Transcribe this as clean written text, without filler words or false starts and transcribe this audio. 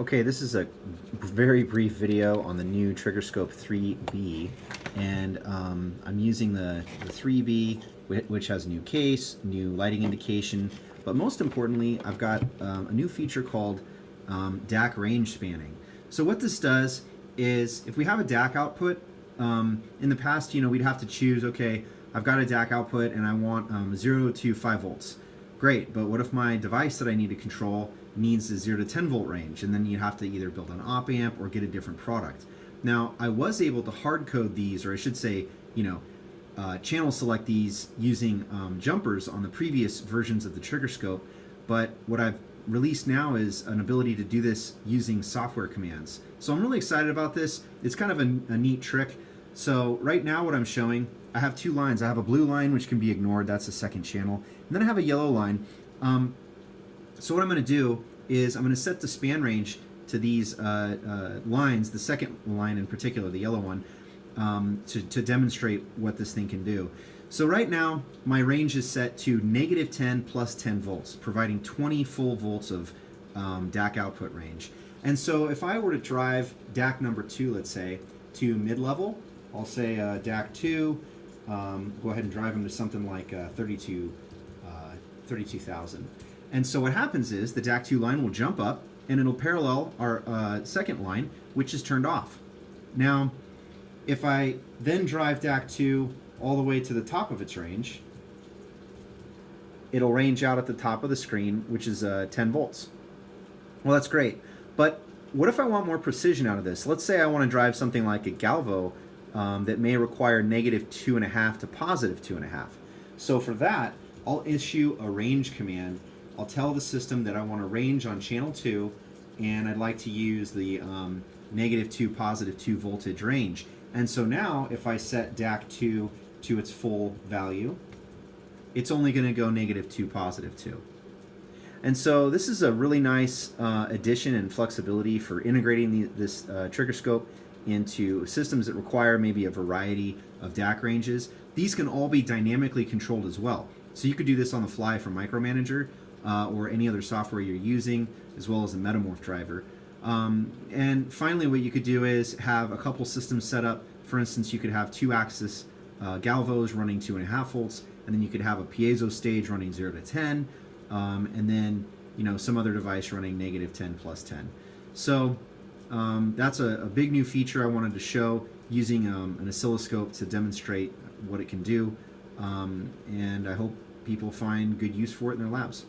Okay, this is a very brief video on the new Triggerscope 3B, and I'm using the 3B, which has a new case, new lighting indication, but most importantly, I've got a new feature called DAC range spanning. So what this does is, if we have a DAC output, in the past, we'd have to choose, okay, I've got a DAC output and I want 0 to 5 volts. Great, but what if my device that I need to control needs a 0 to 10 volt range, and then you have to either build an op amp or get a different product. Now, I was able to hard code these, or I should say, channel select these using jumpers on the previous versions of the Triggerscope, but what I've released now is an ability to do this using software commands. So I'm really excited about this. It's kind of a neat trick. So right now what I'm showing, I have two lines. I have a blue line, which can be ignored. That's the second channel. And then I have a yellow line. So what I'm going to do is I'm going to set the span range to these lines, the second line in particular, the yellow one, to demonstrate what this thing can do. So right now, my range is set to -10 plus 10 volts, providing 20 full volts of DAC output range. And so if I were to drive DAC number 2, let's say, to mid-level, I'll say DAC 2, go ahead and drive them to something like 32,000. And so what happens is the DAC 2 line will jump up and it'll parallel our second line, which is turned off. Now, if I then drive DAC 2 all the way to the top of its range, it'll range out at the top of the screen, which is 10 volts. Well, that's great. But what if I want more precision out of this? Let's say I want to drive something like a Galvo that may require -2.5 to +2.5. So for that, I'll issue a range command. I'll tell the system that I want a range on channel 2, and I'd like to use the -2, +2 voltage range. And so now, if I set DAC 2 to its full value, it's only going to go -2, +2. And so this is a really nice addition and flexibility for integrating this Triggerscope into systems that require maybe a variety of DAC ranges. These can all be dynamically controlled as well. So you could do this on the fly from Micromanager or any other software you're using, as well as the Metamorph driver. And finally, what you could do is have a couple systems set up. For instance, you could have 2-axis Galvos running 2.5 volts, and then you could have a piezo stage running 0 to 10, and then some other device running -10 plus 10. So that's a big new feature I wanted to show using an oscilloscope to demonstrate what it can do, and I hope people find good use for it in their labs.